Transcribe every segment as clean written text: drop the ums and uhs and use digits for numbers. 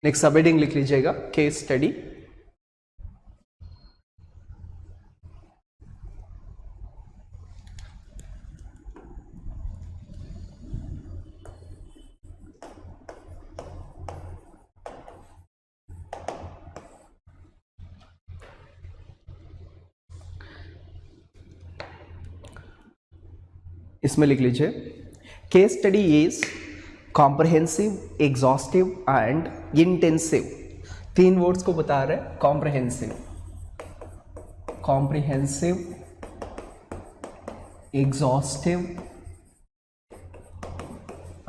Next सब heading लिख लीजिएगा केस स्टडी। इसमें लिख लीजिए case study is comprehensive, exhaustive and intensive. 3 words को बता रहे हैं, comprehensive, comprehensive, exhaustive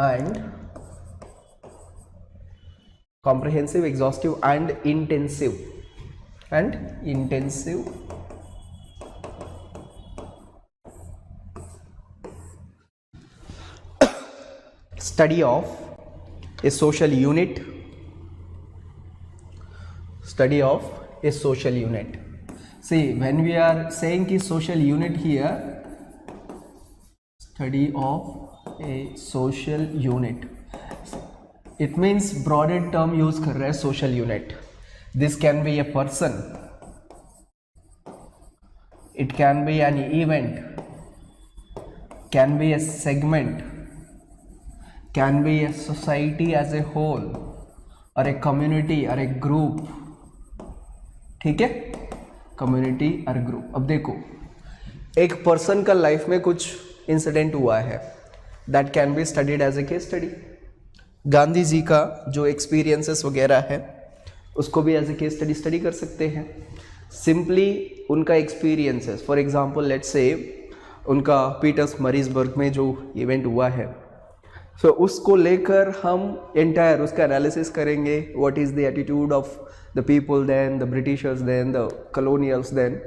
and comprehensive, exhaustive and intensive study of a social unit, study of a social unit. See, when we are saying ki social unit here, study of a social unit, it means broader term use कर रहे हैं social unit. This can be a person, it can be an event, can be a segment, can be a society as a whole or a community or a group. ठीक है, community और group. अब देखो एक person का life में कुछ incident हुआ है, that can be studied as a case study. Gandhi ji का जो एक्सपीरियंसेस वगैरह है उसको भी as a case study study कर सकते हैं। सिंपली उनका experiences, for example let's say उनका पीटर्स मरीजबर्ग में जो इवेंट हुआ है, सो उसको लेकर हम एंटायर उसका एनालिसिस करेंगे। What is the attitude of the people then, the Britishers then, the colonials then,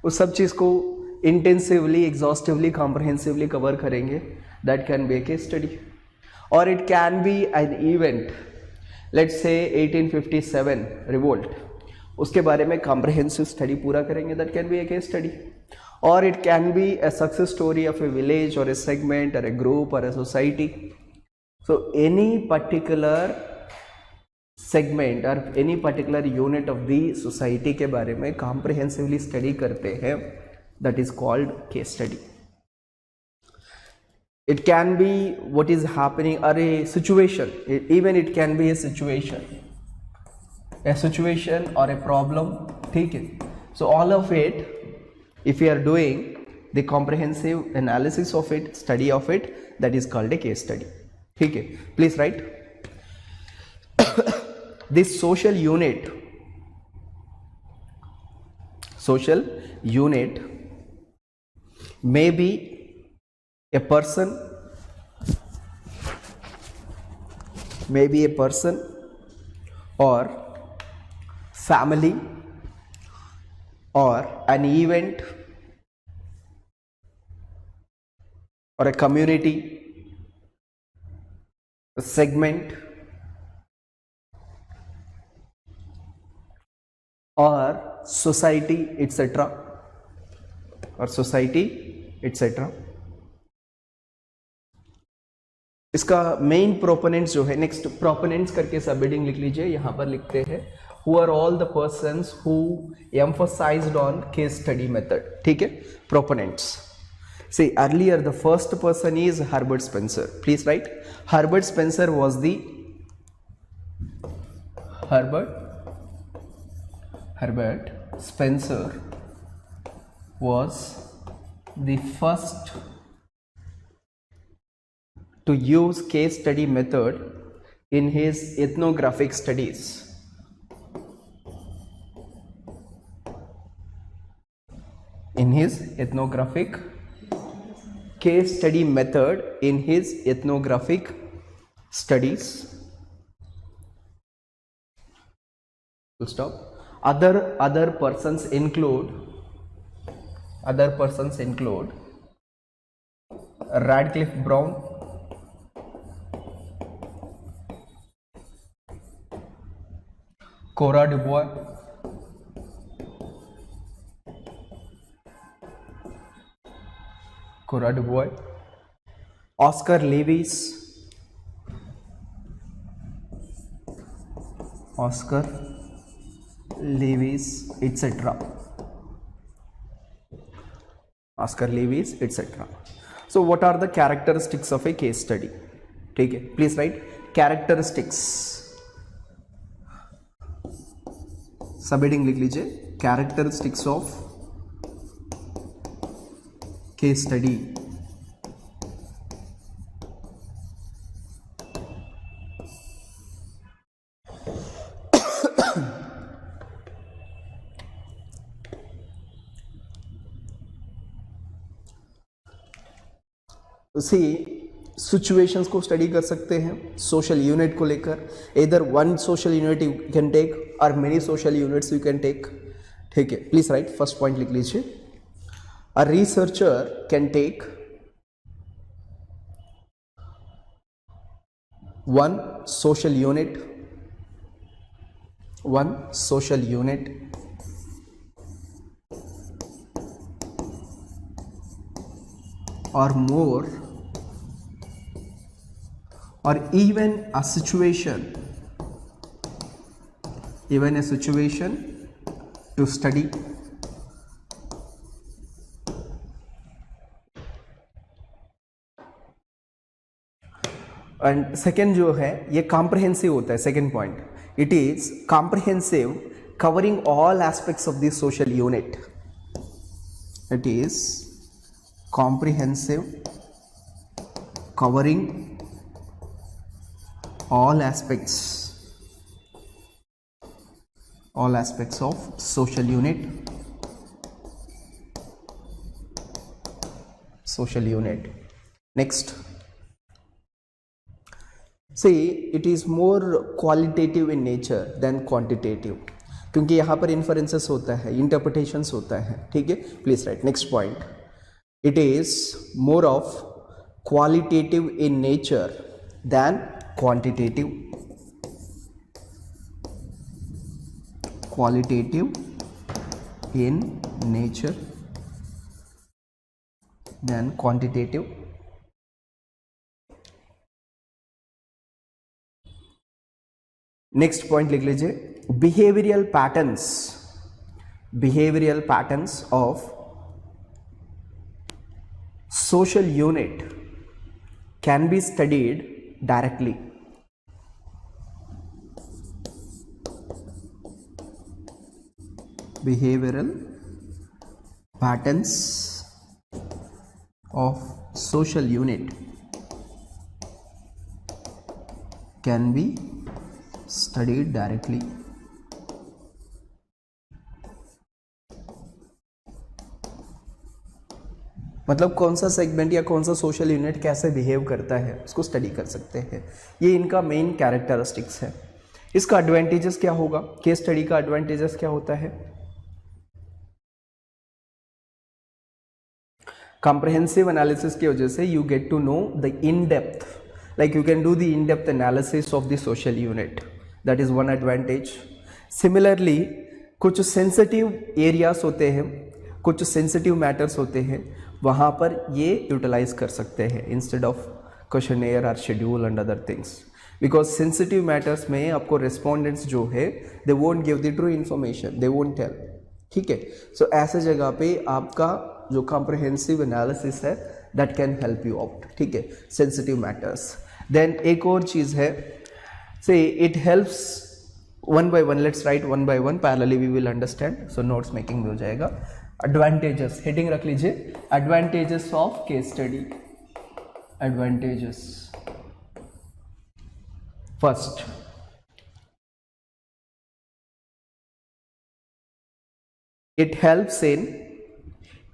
उस सब चीज़ को इंटेंसिवली, एग्जॉस्टिवली, कॉम्प्रहेंसिवली कवर करेंगे। That can be a case study. और it can be an event, let's say 1857 revolt, उसके बारे में comprehensive study पूरा करेंगे। That can be a case study. और it can be a success story of a village or a segment or a group or a society. So any particular segment or any particular unit of the society के बारे में comprehensively study करते हैं, that is called case study. It can be what is happening or a situation, even it can be a situation or a problem. ठीक है. So all of it, if you are doing the comprehensive analysis of it, study of it, that is called a case study. ठीक है. Please write. This social unit may be a person, or family, or an event, or a community, a segment, or society, etc. इसका main proponents जो है, next proponents करके सब heading लिख लीजिए। यहां पर लिखते हैं who are all the persons who emphasized on case study method. ठीक है, proponents. See, earlier the first person is Herbert Spencer. Please write. Herbert Spencer was the first to use case study method in his ethnographic studies. Case study method in his ethnographic studies. Full stop. Other persons include Radcliffe Brown, Cora Du Bois, Oscar Lewis, Oscar, Lewis, etc. Oscar, Lewis, etc. So what are the characteristics of a case study? ठीक है, please write characteristics. सब heading लिख लीजिए, characteristics of case study. See situations को study कर सकते हैं social unit को लेकर, इधर one social unit you can take or many social units you can take. ठीक है, प्लीज राइट, फर्स्ट पॉइंट लिख लीजिए. A researcher can take one social unit or more, or even a situation to study. And second जो है ये comprehensive होता है. Second point, it is comprehensive covering all aspects of this social unit. It is comprehensive covering all aspects of social unit. Next, see, it is more qualitative in nature than quantitative, क्योंकि यहाँ पर inferences होता है, interpretations होता है. ठीक है, please write next point. It is more of qualitative in nature than quantitative. Qualitative in nature than quantitative. Next point लिख लीजिए, behavioral patterns of social unit can be studied directly. Behavioral patterns of social unit can be studied directly. मतलब कौन सा segment या कौन सा social unit कैसे behave करता है उसको स्टडी कर सकते हैं. ये इनका मेन कैरेक्टरिस्टिक्स है. इसका एडवांटेजेस क्या होगा, केस स्टडी का एडवांटेजेस क्या होता है? कॉम्प्रहेंसिव एनालिसिस की वजह से you get to know the in depth, like you can do the in depth analysis of the social unit. That is one advantage. Similarly कुछ सेंसिटिव एरियाज होते हैं, कुछ सेंसिटिव मैटर्स होते हैं, वहाँ पर ये यूटिलाइज कर सकते हैं इंस्टेड ऑफ क्वेश्चनेयर और schedule and other things. Because sensitive matters में आपको रेस्पोंडेंट्स जो है they won't give the true information, they won't tell. ठीक है, सो ऐसे जगह पे आपका जो कॉम्प्रहेंसिव एनालिसिस है that can help you out. ठीक है, सेंसिटिव मैटर्स. देन एक और चीज़ है, से it helps one by one. Let's write one by one, parallelly we will understand. So notes making भी हो जाएगा. एडवांटेजेस, हेडिंग रख लीजिए, advantages of case study. Advantages, first, it helps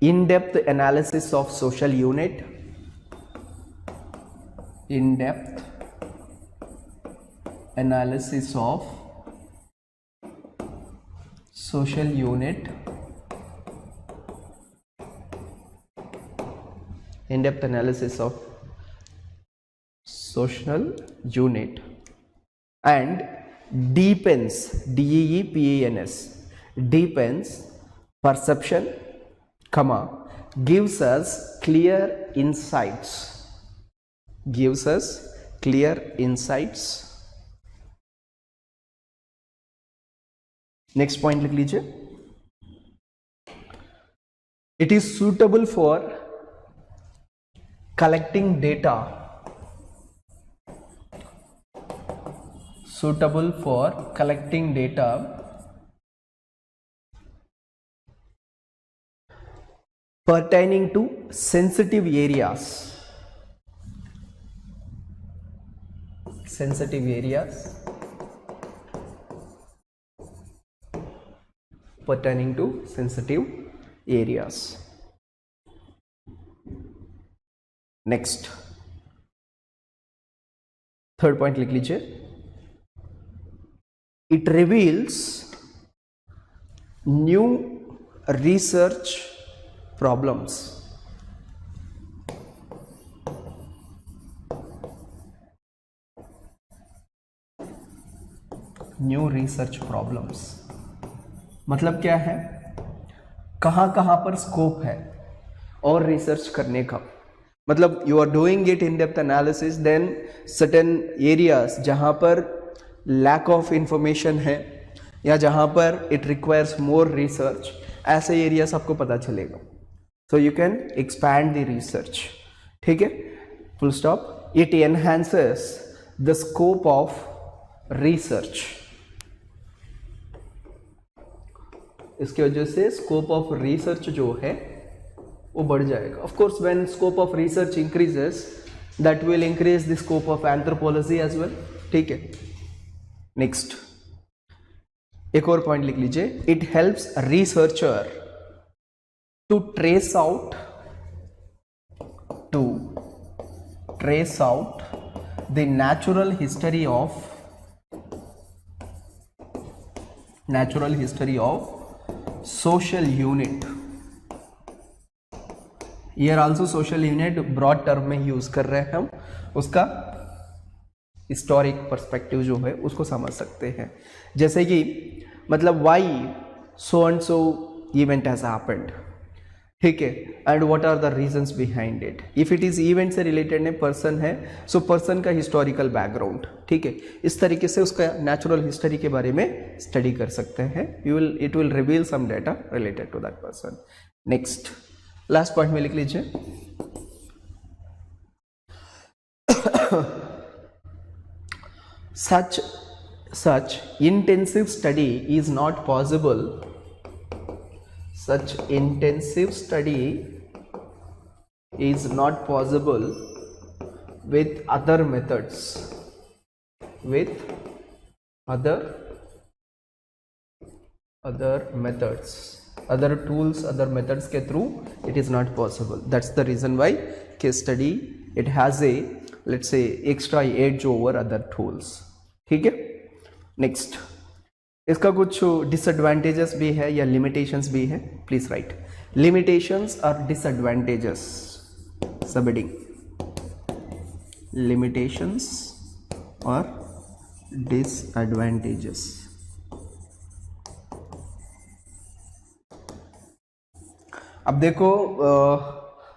in depth analysis of social unit. In depth analysis of social unit. In depth analysis of social unit and deepens, deepens, deepens perception, comma, gives us clear insights, gives us clear insights next point लिख लीजिए, it is suitable for collecting data, suitable for collecting data pertaining to sensitive areas, pertaining to sensitive areas. Next third point लिख लीजिए, it reveals new research problems, new research problems मतलब क्या है, कहाँ कहाँ पर स्कोप है और रिसर्च करने का, मतलब you are doing it in depth analysis, then certain areas जहाँ पर लैक ऑफ इंफॉर्मेशन है या जहाँ पर इट रिक्वायर्स मोर रिसर्च, ऐसे एरियाज आपको पता चलेगा, so you can expand the research. ठीक है, full stop. It enhances the scope of research, इसकी वजह से स्कोप ऑफ रिसर्च जो है वो बढ़ जाएगा. Of course when scope of research increases that will increase the scope of anthropology as well. ठीक है, नेक्स्ट एक और पॉइंट लिख लीजिए, it helps researcher to trace out the natural history of social unit. Here also social unit broad term में use कर रहे हैं हम, उसका हिस्टोरिक पर्सपेक्टिव जो है उसको समझ सकते हैं. जैसे कि मतलब why so and so event has happened, ठीक है, and what are the reasons behind it. If it is event से रिलेटेड ने पर्सन है, सो पर्सन का हिस्टोरिकल बैकग्राउंड, ठीक है, इस तरीके से उसका नेचुरल हिस्ट्री के बारे में स्टडी कर सकते हैं. It will reveal some data related to that person. Next last point में लिख लीजिए, such intensive study is not possible, such intensive study is not possible with other methods, with other tools, other methods के through it is not possible. That's the reason why case study it has a, let's say, extra edge over other tools. ठीक है, next इसका कुछ disadvantages भी है या limitations भी है, प्लीज राइट लिमिटेशंस और डिसएडवांटेजेस. सबहेडिंग लिमिटेशंस और डिसएडवांटेजेस. अब देखो,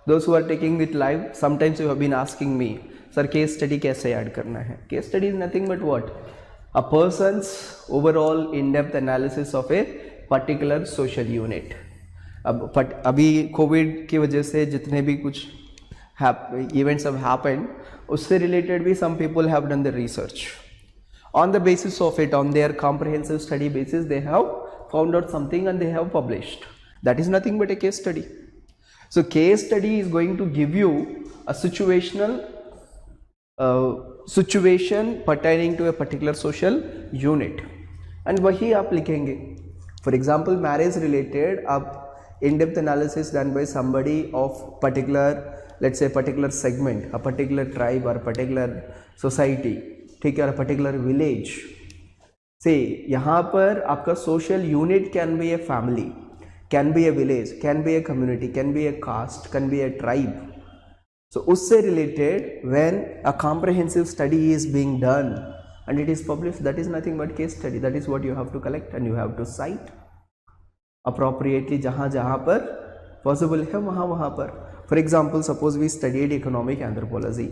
दोस्त who are taking with live, sometimes you have been asking me, sir case study कैसे ऐड करना है. Case study is nothing but what, a person's overall in-depth analysis of a particular social unit. अब अभी Covid की वजह से जितने भी कुछ events have happened, उससे related भी some people have done the research. On the basis of it, on their comprehensive study basis, they have found out something and they have published. That is nothing but a case study. So case study is going to give you a situational situation pertaining to a particular social unit, and वही आप लिखेंगे. For example, marriage related, आप in-depth analysis done by somebody of particular, let's say particular segment, a particular tribe or particular society, ठीक है, or a particular village. से यहाँ पर आपका social unit can be a family, can be a village, can be a community, can be a caste, can be a tribe. So उससे related when a comprehensive study is being done and it is published, that is nothing but case study. That is what you have to collect and you have to cite appropriately जहाँ जहाँ पर possible है वहाँ पर. For example, suppose we studied economic anthropology.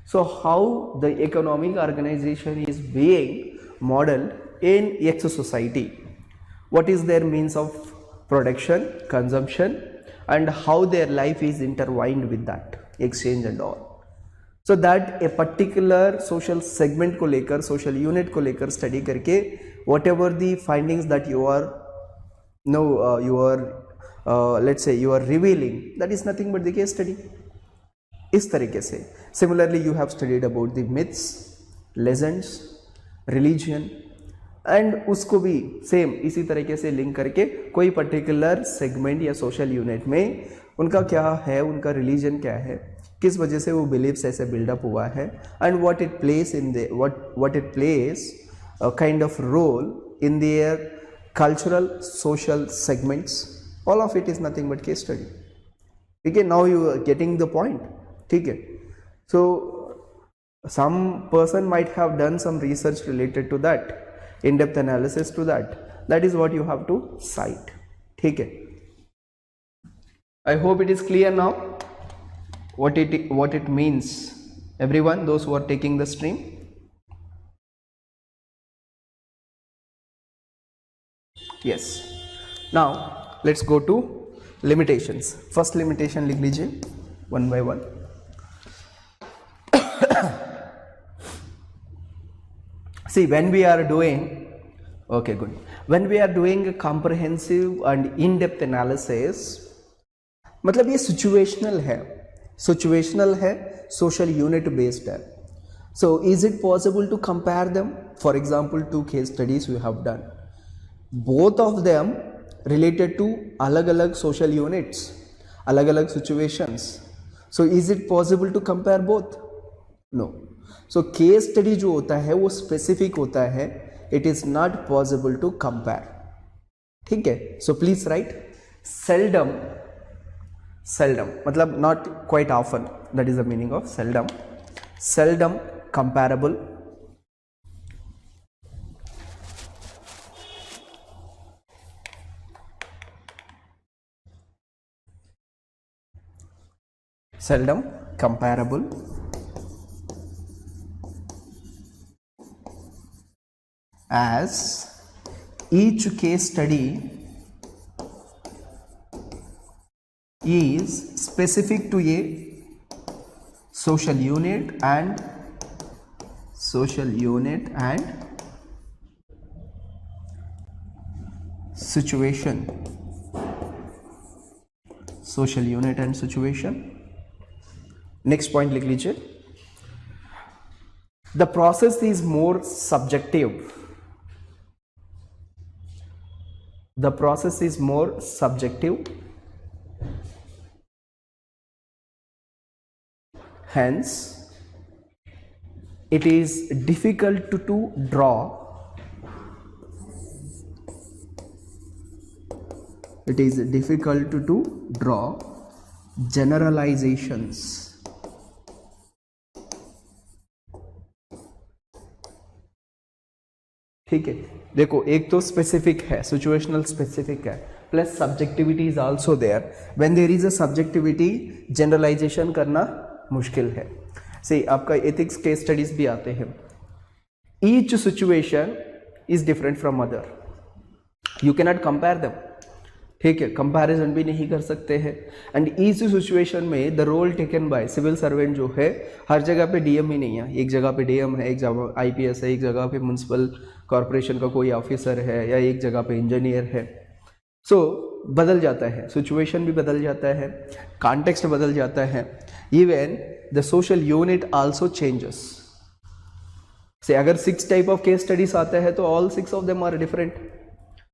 So how the economic organization is being modeled in X society. what is their means of production, consumption, and how their life is intertwined with that exchange and all. So that a particular social segment को लेकर, social unit को लेकर study करके whatever the findings that you are let's say you are revealing, that is nothing but the case study. इस तरीके से similarly you have studied about the myths, legends, religion, and उसको भी same इसी तरीके से लिंक करके कोई पर्टिकुलर सेगमेंट या सोशल यूनिट में उनका क्या है, उनका रिलीजन क्या है, किस वजह से वो बिलीव्स ऐसे बिल्डअप हुआ है, and what it place in the what it place kind of role in their cultural social segments. All of it is nothing but case study. ठीक है, now you are getting the point. ठीक है, सो some person might have done some research related to that, in-depth analysis to that. That is what you have to cite. ठीक है, I hope it is clear now what it means, everyone, those who are taking the stream. Yes, now let's go to limitations. First limitation लिख लीजिए one by one. See, when we are doing, okay, good. When we are doing a comprehensive and in-depth analysis, मतलब ये situational है, social unit based है. So, is it possible to compare them? For example, 2 case studies we have done. Both of them related to अलग-अलग social units, अलग-अलग situations. So, is it possible to compare both? No. So case study जो होता है वो specific होता है, it is not possible to compare. ठीक है, so please write seldom. Seldom मतलब not quite often, that is the meaning of seldom. Seldom comparable, seldom comparable, as each case study is specific to a social unit and situation. Social unit and situation. Next point लिख लीजिए. The process is more subjective. The process is more subjective, hence it is difficult to draw. It is difficult to draw generalizations. ठीक है, देखो एक तो specific है, situational specific है, plus subjectivity is also there. When there is a subjectivity, generalization करना मुश्किल है. से आपका एथिक्स केस स्टडीज भी आते हैं. Each situation is different from other, you can not compare them. ठीक है, कंपैरिजन भी नहीं कर सकते हैं. एंड ईच सिचुएशन में the role taken by civil servant जो है, हर जगह पे डीएम ही नहीं है. एक जगह पे डीएम है, एक जगह आईपीएस है, एक जगह पे म्युनिसिपल कॉरपोरेशन का कोई ऑफिसर है, या एक जगह पे इंजीनियर है. सो बदल जाता है, सिचुएशन भी बदल जाता है, कॉन्टेक्स्ट बदल जाता है. Even the social unit also changes. से अगर 6 टाइप ऑफ केस स्टडीज आते हैं तो all 6 of them are different.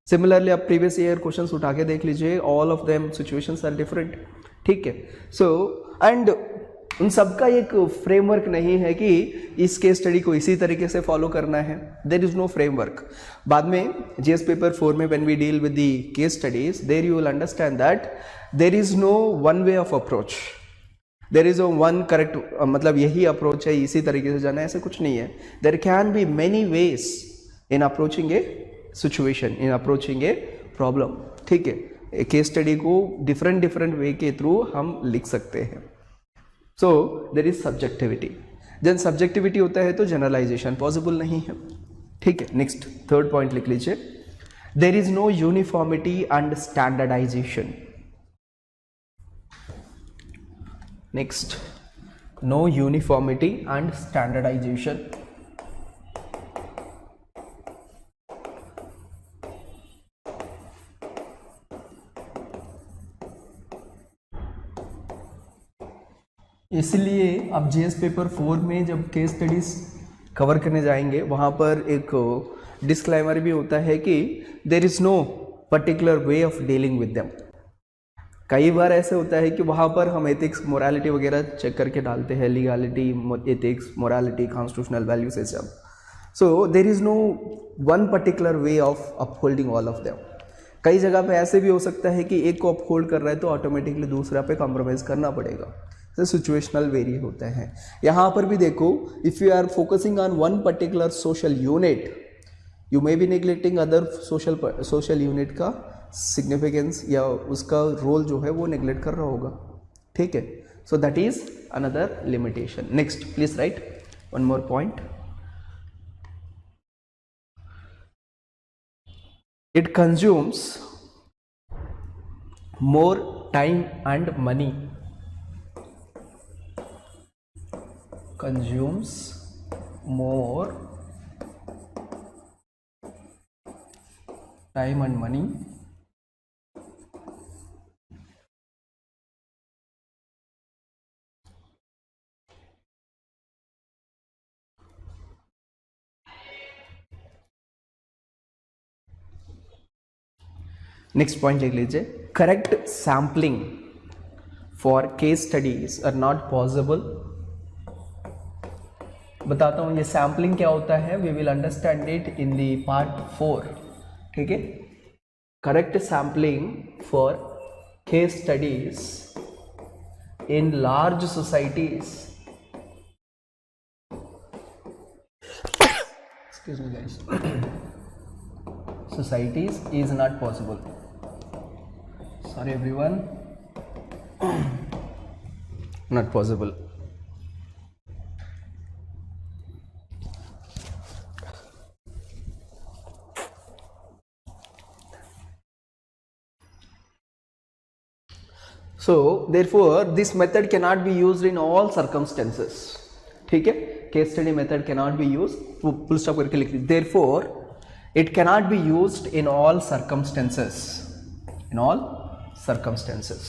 Similarly आप प्रीवियस ईयर क्वेश्चंस उठा के देख लीजिए, all of them situations are different. ठीक है, सो एंड उन सबका एक फ्रेमवर्क नहीं है कि इस केस स्टडी को इसी तरीके से फॉलो करना है. There is no framework. बाद में जीएस पेपर 4 में when we deal with the case studies, there you will understand that there is no one way of approach, there is a one correct, मतलब यही approach है, इसी तरीके से जाना है, ऐसे कुछ नहीं है. There can be many ways in approaching a situation, in approaching a problem. ठीक है, केस स्टडी को डिफरेंट वे के थ्रू हम लिख सकते हैं. So there is subjectivity. जब सब्जेक्टिविटी होता है तो जनरलाइजेशन पॉसिबल नहीं है. ठीक है, नेक्स्ट थर्ड पॉइंट लिख लीजिए. There is no uniformity and standardization. Next, no uniformity and standardization. इसलिए अब जीएस पेपर 4 में जब केस स्टडीज कवर करने जाएंगे वहाँ पर एक डिस्क्लेमर भी होता है कि there is no particular way of dealing with them. कई बार ऐसे होता है कि वहाँ पर हम एथिक्स मोरालिटी वगैरह चेक करके डालते हैं, legality, ethics, morality, constitutional values ये सब। So there is no one particular way of upholding all of them. कई जगह पे ऐसे भी हो सकता है कि एक को अपहोल्ड कर रहा है तो ऑटोमेटिकली दूसरा पे कॉम्प्रोमाइज़ करना पड़ेगा। तो सिचुएशनल वेरी होता है। यहाँ पर भी देखो, if you are focusing on one particular social unit, you may be neglecting other social unit का सिग्निफिकेंस या उसका रोल जो है वो नेग्लेक्ट कर रहा होगा। ठीक है, so that is another limitation. Next please write one more point. It consumes more time and money. consumes more time and money next point लिख लीजिए, correct sampling for case studies are not possible. बताता हूँ ये sampling क्या होता है, we will understand it in the part 4। ठीक है, correct sampling for case studies in large societies, excuse me guys, societies is not possible. Sorry everyone, not possible. So therefore this method cannot be used in all circumstances. ठीक है, case study method cannot be used, full stop करके लिख लीजिए। therefore it cannot be used in all circumstances, in all circumstances.